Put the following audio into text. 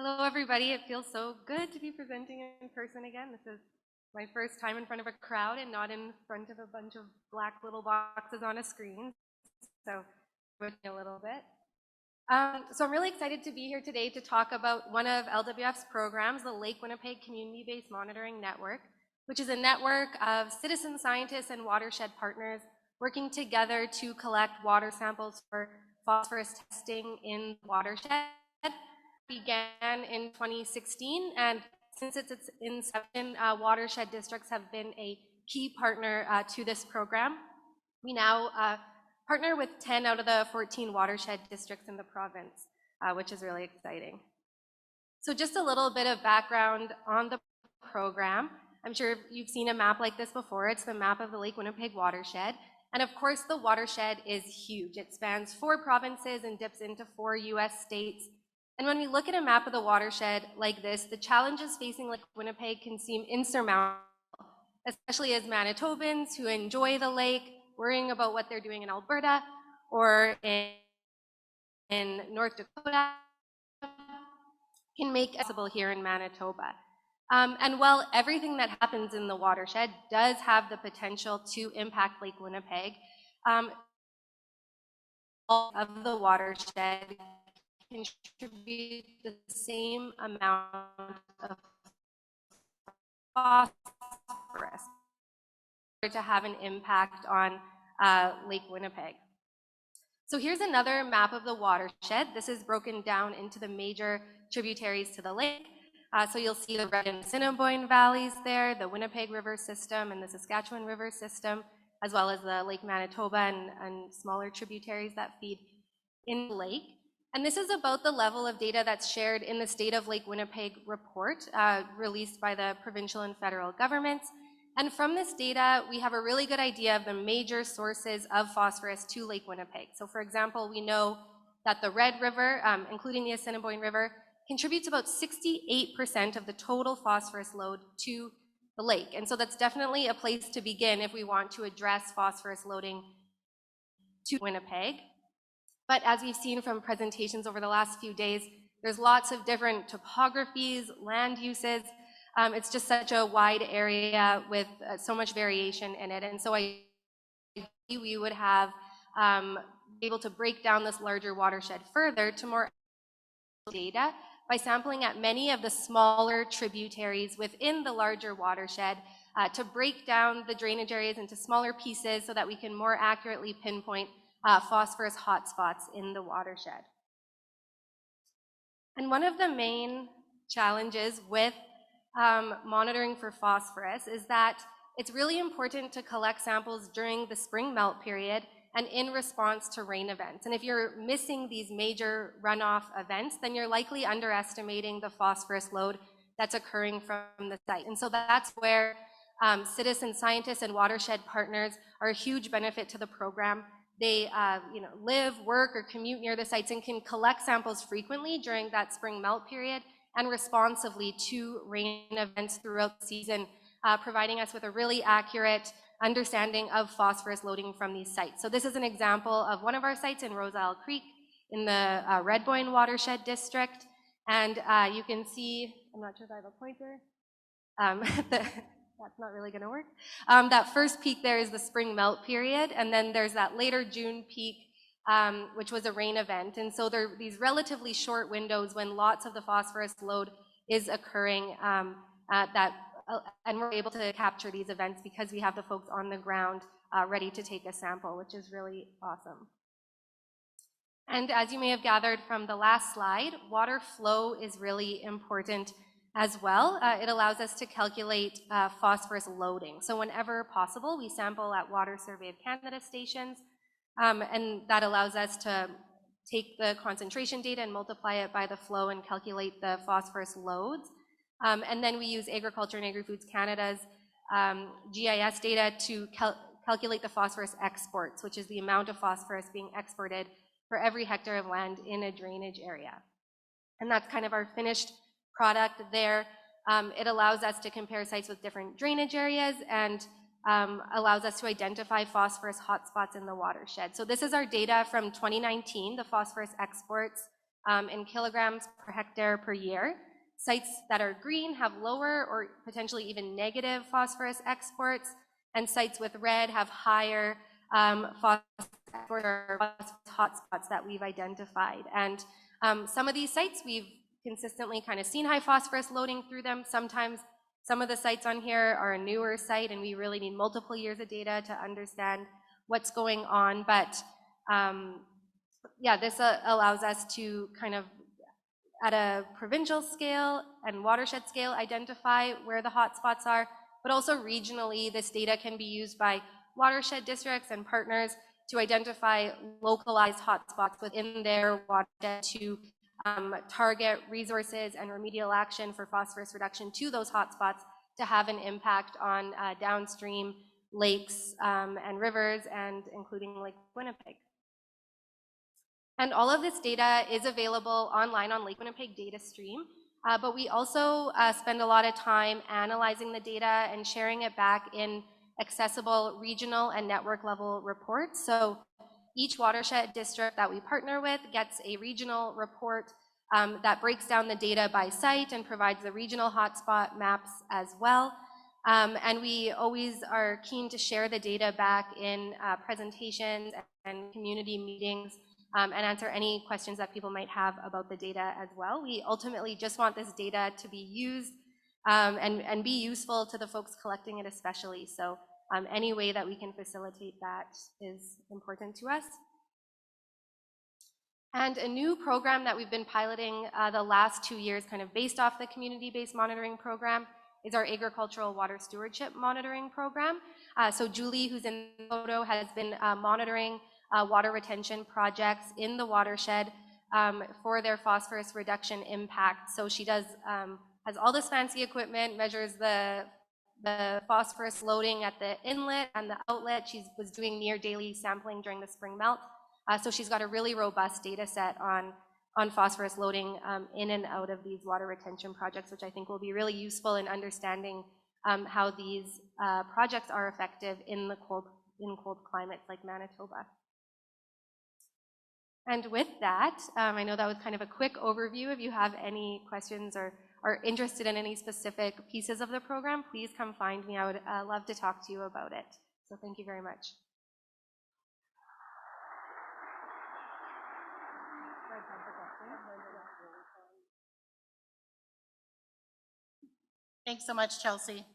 Hello, everybody. It feels so good to be presenting in person again. This is my first time in front of a crowd and not in front of a bunch of black little boxes on a screen. So, with me a little bit. So I'm really excited to be here today to talk about one of LWF's programs, the Lake Winnipeg Community-Based Monitoring Network, which is a network of citizen scientists and watershed partners working together to collect water samples for phosphorus testing in the watershed. Began in 2016, and since its inception, watershed districts have been a key partner to this program. We now partner with 10 out of the 14 watershed districts in the province, which is really exciting. So just a little bit of background on the program. I'm sure you've seen a map like this before. It's the map of the Lake Winnipeg watershed. And of course, the watershed is huge. It spans 4 provinces and dips into 4 US states. And when we look at a map of the watershed like this, the challenges facing Lake Winnipeg can seem insurmountable, especially as Manitobans who enjoy the lake, worrying about what they're doing in Alberta or in North Dakota can make it possible here in Manitoba. And while everything that happens in the watershed does have the potential to impact Lake Winnipeg, all of the watershed contribute the same amount of phosphorus to have an impact on Lake Winnipeg. So here's another map of the watershed. This is broken down into the major tributaries to the lake. So you'll see the Red and Assiniboine valleys there, the Winnipeg River system and the Saskatchewan River system, as well as the Lake Manitoba and smaller tributaries that feed in the lake. And this is about the level of data that's shared in the State of Lake Winnipeg report released by the provincial and federal governments. And from this data, we have a really good idea of the major sources of phosphorus to Lake Winnipeg. So for example, we know that the Red River, including the Assiniboine River, contributes about 68% of the total phosphorus load to the lake. And so that's definitely a place to begin if we want to address phosphorus loading to Winnipeg. But as we've seen from presentations over the last few days, there's lots of different topographies, land uses. It's just such a wide area with so much variation in it. And so we would have be able to break down this larger watershed further to more data by sampling at many of the smaller tributaries within the larger watershed to break down the drainage areas into smaller pieces so that we can more accurately pinpoint phosphorus hotspots in the watershed. And one of the main challenges with monitoring for phosphorus is that it's really important to collect samples during the spring melt period and in response to rain events. And if you're missing these major runoff events, then you're likely underestimating the phosphorus load that's occurring from the site. And so that's where citizen scientists and watershed partners are a huge benefit to the program. They live, work, or commute near the sites and can collect samples frequently during that spring melt period and responsively to rain events throughout the season, providing us with a really accurate understanding of phosphorus loading from these sites. So this is an example of one of our sites in Rose Isle Creek in the Redboyne Watershed District. And you can see, I'm not sure if I have a pointer. That's not really going to work. That first peak there is the spring melt period, and then there's that later June peak, which was a rain event. And so there are these relatively short windows when lots of the phosphorus load is occurring and we're able to capture these events because we have the folks on the ground ready to take a sample, which is really awesome. And as you may have gathered from the last slide, water flow is really important as well. It allows us to calculate phosphorus loading. So whenever possible, we sample at Water Survey of Canada stations, and that allows us to take the concentration data and multiply it by the flow and calculate the phosphorus loads. And then we use Agriculture and Agri-Foods Canada's GIS data to calculate the phosphorus exports, which is the amount of phosphorus being exported for every hectare of land in a drainage area. And that's kind of our finished product there. It allows us to compare sites with different drainage areas and allows us to identify phosphorus hotspots in the watershed. So this is our data from 2019, the phosphorus exports in kilograms per hectare per year. Sites that are green have lower or potentially even negative phosphorus exports, and sites with red have higher phosphorus exports or hotspots that we've identified. And some of these sites we've consistently kind of seen high phosphorus loading through them. Sometimes some of the sites on here are a newer site and we really need multiple years of data to understand what's going on. But yeah, this allows us to kind of at a provincial scale and watershed scale identify where the hotspots are, but also regionally this data can be used by watershed districts and partners to identify localized hotspots within their watershed to target resources and remedial action for phosphorus reduction to those hotspots to have an impact on downstream lakes and rivers, and including Lake Winnipeg. And all of this data is available online on Lake Winnipeg Data Stream, but we also spend a lot of time analyzing the data and sharing it back in accessible regional and network level reports. So each watershed district that we partner with gets a regional report that breaks down the data by site and provides the regional hotspot maps as well. And we always are keen to share the data back in presentations and community meetings and answer any questions that people might have about the data as well. We ultimately just want this data to be used and be useful to the folks collecting it especially. So any way that we can facilitate that is important to us. And a new program that we've been piloting the last 2 years, kind of based off the community-based monitoring program, is our agricultural water stewardship monitoring program. So Julie, who's in the photo, has been monitoring water retention projects in the watershed for their phosphorus reduction impact. So she does has all this fancy equipment, measures the phosphorus loading at the inlet and the outlet. She was doing near daily sampling during the spring melt. So she's got a really robust data set on phosphorus loading in and out of these water retention projects, which I think will be really useful in understanding how these projects are effective in cold climates like Manitoba. And with that, I know that was kind of a quick overview. If you have any questions or are interested in any specific pieces of the program, please come find me. I would love to talk to you about it. So thank you very much. Thanks so much, Chelsea.